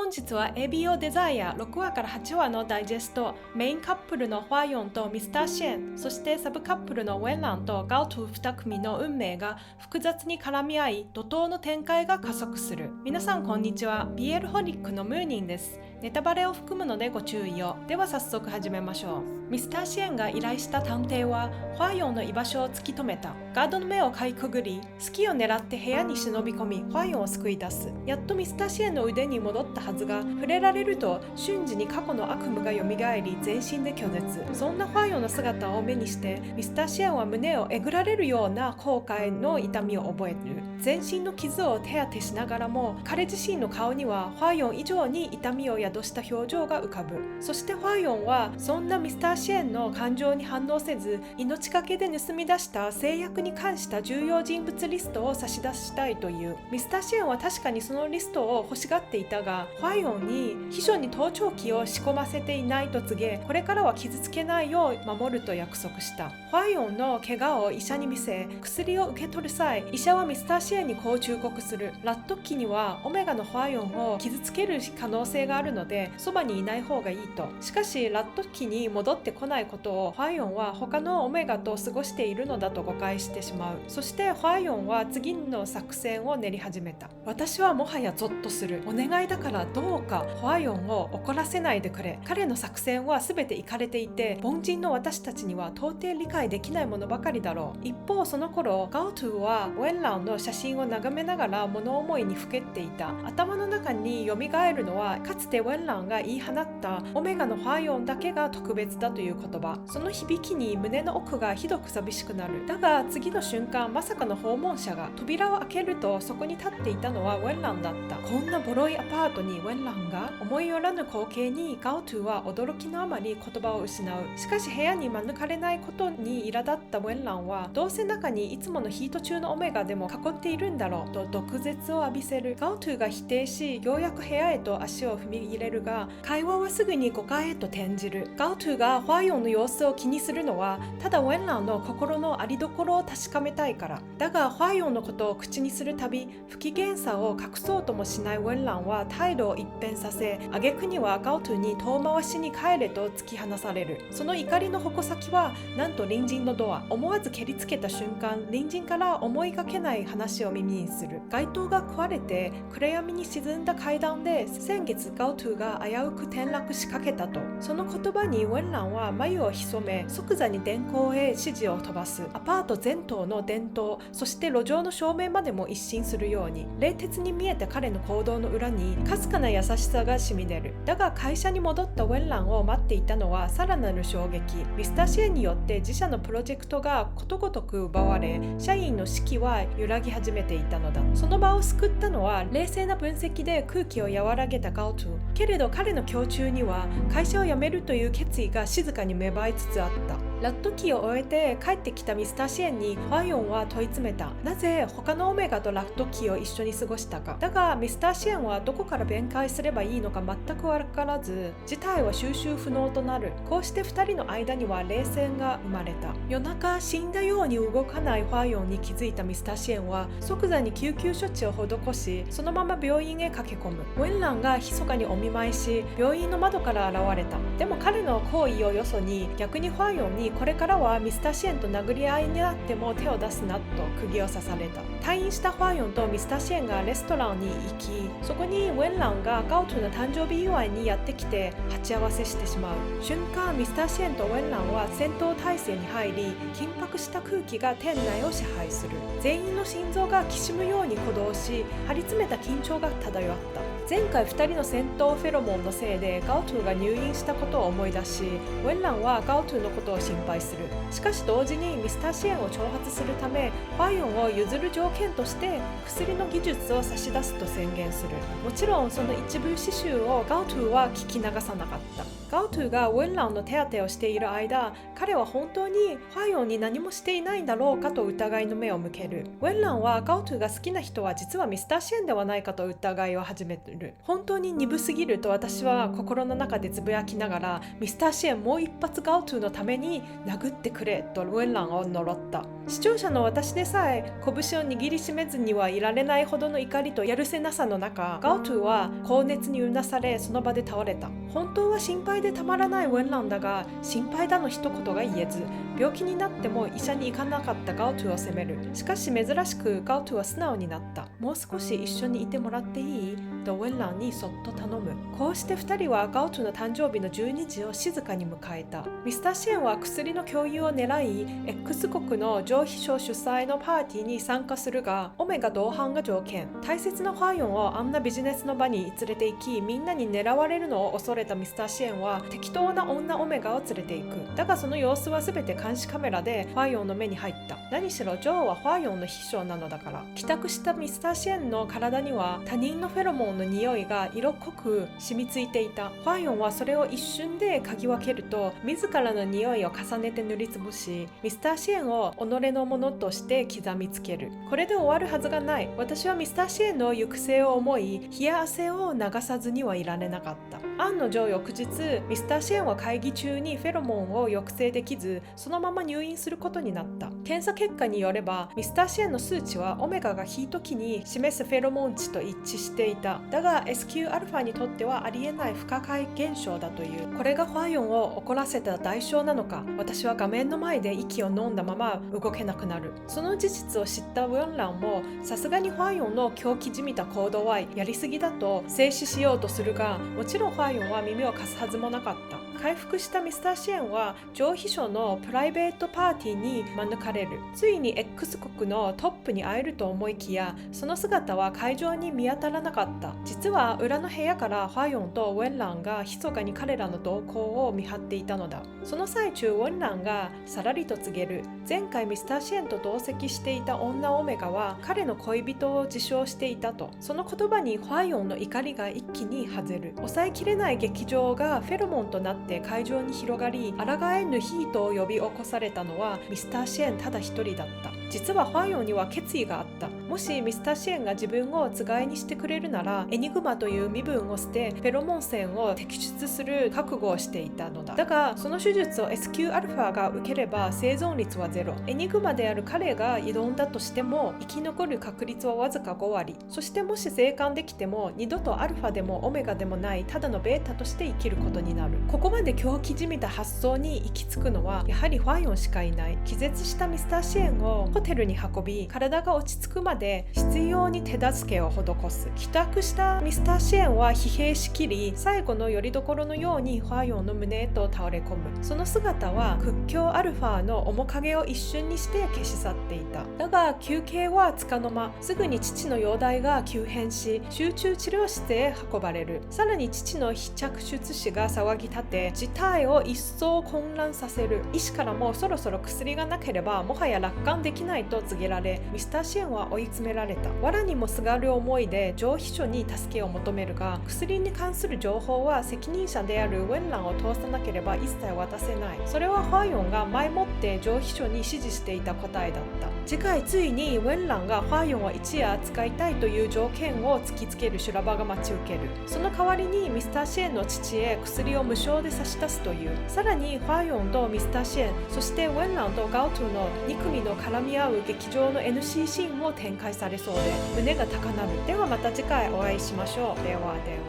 本日は ABO デザイア6話から8話のダイジェスト、メインカップルのファヨンとミスターシェン、そしてサブカップルのウェンランとガオトゥ2組の運命が複雑に絡み合い、怒涛の展開が加速する。皆さんこんにちは、BL ホリックのムーニンです。ネタバレを含むのでご注意を。では早速始めましょう。ミスターシェンが依頼した探偵はファヨンの居場所を突き止めた。ガードの目をかいくぐり、隙を狙って部屋に忍び込み、ファヨンを救い出す。やっとミスターシェンの腕に戻ったはずが、触れられると瞬時に過去の悪夢が蘇り、全身で拒絶。そんなファヨンの姿を目にしてミスターシェンは胸をえぐられるような後悔の痛みを覚える。全身の傷を手当てしながらも、彼自身の顔にはファヨン以上に痛みを宿した表情が浮かぶ。そしてファヨンはそんなミスターシェンの感情に反応せず、命がけで盗み出した制約に関した重要人物リストを差し出したいという。ミスターシェンは確かにそのリストを欲しがっていたが、ファヨンに秘書に盗聴器を仕込ませていないと告げ、これからは傷つけないよう守ると約束した。ファヨンの怪我を医者に見せ、薬を受け取る際、医者はミスターシェンにこう忠告する。ラット期にはオメガのファヨンを傷つける可能性があるので、そばにいない方がいいと。しかしラット期に戻ってこないことをファヨンは他のオメガと過ごしているのだと誤解してしまう。そしてファヨンは次の作戦を練り始めた。私はもはやゾッとする。お願いだからどうかファヨンを怒らせないでくれ。彼の作戦は全てイカれていて、凡人の私たちには到底理解できないものばかりだろう。一方その頃、ガオトゥはウェンランの写真を眺めながら物思いにふけっていた。頭の中に蘇るのは、かつてウェンランが言い放ったオメガのファヨンだけが特別だという言葉。その響きに胸の奥がひどく寂しくなる。だが次の瞬間、まさかの訪問者が。扉を開けるとそこに立っていたのはウェンランだった。こんなボロいアパートにウェンランが。思いよらぬ光景にガオトゥは驚きのあまり言葉を失う。しかし部屋に免れないことに苛立ったウェンランは、どうせ中にいつものヒート中のオメガでも囲っているんだろうと毒舌を浴びせる。ガオトゥが否定し、ようやく部屋へと足を踏み入れるが、会話はすぐに誤解へと転じる。ガオトゥがファヨンの様子を気にするのは、ただウェンランの心の拠り所を確かめたいから。だがファヨンのことを口にするたび、不機嫌さを隠そうともしないウェンランは態度を一変させ、挙句にはガオトゥに遠回しに帰れと突き放される。その怒りの矛先はなんと隣人のドア。思わず蹴りつけた瞬間、隣人から思いがけない話を耳にする。街灯が壊れて暗闇に沈んだ階段で、先月ガオトゥが危うく転落しかけたと。その言葉にウェンランは眉を潜め、即座に電光へ指示を飛ばす。アパート全棟の電灯、そして路上の照明までも一新するように。冷徹に見えた彼の行動の裏にかすかな優しさが染み出る。だが会社に戻ったウェンランを待っていたのはさらなる衝撃。ミスターシェンによって自社のプロジェクトがことごとく奪われ、社員の士気は揺らぎ始めていたのだ。その場を救ったのは冷静な分析で空気を和らげたガオトゥ。けれど彼の胸中には会社を辞めるという決意が静かに芽生えつつあった。ラット期を終えて帰ってきたミスターシェンにファヨンは問い詰めた。なぜ他のオメガとラット期を一緒に過ごしたか。だがミスターシェンはどこから弁解すればいいのか全く分からず、事態は収拾不能となる。こうして2人の間には冷戦が生まれた。夜中死んだように動かないファヨンに気づいたミスターシェンは即座に救急処置を施し、そのまま病院へ駆け込む。ウェンランが密かにお見舞いし、病院の窓から現れた。でも彼の行為をよそに、逆にファヨンにこれからはミスターシェンと殴り合いになっても手を出すなと釘を刺された。退院したファヨンとミスターシェンがレストランに行き、そこにウェンランがガオトゥの誕生日祝いにやってきて鉢合わせしてしまう瞬間、ミスターシェンとウェンランは戦闘態勢に入り、緊迫した空気が店内を支配する。全員の心臓がきしむように鼓動し、張り詰めた緊張が漂った。前回2人の戦闘フェロモンのせいでガオトゥが入院したことを思い出し、ウェンランはガオトゥのことを心配する。しかし同時にミスターシェンを挑発するため、ファイオンを譲る条件として薬の技術を差し出すと宣言する。もちろんその一部始終をガオトゥは聞き流さなかった。ガオトゥがウェンランの手当てをしている間、彼は本当にファイオンに何もしていないんだろうかと疑いの目を向ける。ウェンランはガオトゥが好きな人は実はミスターシェンではないかと疑いを始める。本当に鈍すぎると私は心の中でつぶやきながら、ミスターシェンもう一発ガオトゥのために殴ってくれとウェンランを呪った。視聴者の私でさえ拳を握りしめずにはいられないほどの怒りとやるせなさの中、ガオトゥは高熱にうなされその場で倒れた。本当は心配でたまらないウェンランだが、心配だの一言が言えず、病気になっても医者に行かなかったガオトゥを責める。しかし珍しくガオトゥは素直になった。もう少し一緒にいてもらっていいとウェンランにそっと頼む。こうして2人はガオトゥの誕生日の12時を静かに迎えた。ミスターシェンは薬の共有を狙い X 国の上秘書主催のパーティーに参加するが、オメガ同伴が条件。大切なファイオンをあんなビジネスの場に連れて行き、みんなに狙われるのを恐れたミスターシェンは適当な女オメガを連れて行く。だがその様子は全て監視カメラでファイオンの目に入った。何しろジョーはファイオンの秘書なのだから。帰宅したミスターシェンの体には他人のフェロモンの匂いが色濃く染みついていた。ファイオンはそれを一瞬で嗅ぎ分けると、自らの匂いを重ねて塗りつぶし、ミスターシェンを己のものとして刻みつける。これで終わるはずがない。私はミスターシェンの行く末を思い、冷や汗を流さずにはいられなかった。案の定翌日、ミスターシェンは会議中にフェロモンを抑制できず、そのまま入院することになった。検査結果によれば、ミスターシェンの数値はオメガがヒート期に示すフェロモン値と一致していた。だが SQ にとってはありえない不可解現象だという。これがファイオンを怒らせた代償なのか。私は画面の前で息を飲んだまま動けなくなる。その事実を知ったウェンランも、さすがにファイオンの狂気じみた行動はやりすぎだと制止しようとするが、もちろんファイオンは耳を貸すはずもなかった。回復したミスターシェンは上秘書のプライベートパーティーに招かれる。ついに X 国のトップに会えると思いきや、その姿は会場に見当たらなかった。実は裏の部屋からファイオンとウェンランが密かに彼らの動向を見張っていたのだ。その最中、ウェンランがさらりと告げる。前回ミスターシェンと同席していた女オメガは彼の恋人を自称していたと。その言葉にファイオンの怒りが一気に外れる。抑えきれない劇場がフェロモンとなって会場に広がり、抗えぬヒートを呼び起こされたのはミスターシェンただ一人だった。実はファイオンには決意があった。もしミスターシェンが自分をつがいにしてくれるなら、エニグマという身分を捨てフェロモン線を摘出する覚悟をしていたのだ。だがその手術を SQ が受ければ生存率はゼロ。エニグマである彼が挑んだとしても生き残る確率はわずか5割。そしてもし生還できても二度とアルファでもオメガでもないただのベータとして生きることになる。ここまで狂気じみた発想に行き着くのはやはりファイオンしかいない。気絶したミスターシェンをホテルに運び、体が落ち着くまで必要に手助けを施す。帰宅したミスターシェンは疲弊しきり、最後の拠り所のようにファイオンの胸へと倒れ込む。その姿は屈強アルファの面影を一瞬にして消し去っていた。だが休憩はつかの間、すぐに父の容体が急変し、集中治療室へ運ばれる。さらに父の非着出子が騒ぎ立て、事態を一層混乱させる。医師からもそろそろ薬がなければもはや楽観できないと告げられ、ミスターシェンは追い詰められた。藁にもすがる思いで上秘書に助けを求めるが、薬に関する情報は責任者であるウェンランを通さなければ一切渡せない。それはファイオンが前もって上秘書に指示していた答えだった。次回ついにウェンランがファイオンを一夜扱いたいという条件を突きつける修羅場が待ち受ける。その代わりにミスターシェンの父へ薬を無償で差し出すという。さらにファイオンとミスターシェン、そしてウェンランとガオトゥの2組の絡み合う劇場の NC シーンも展開されそうで胸が高鳴る。ではまた次回お会いしましょう。ではでは。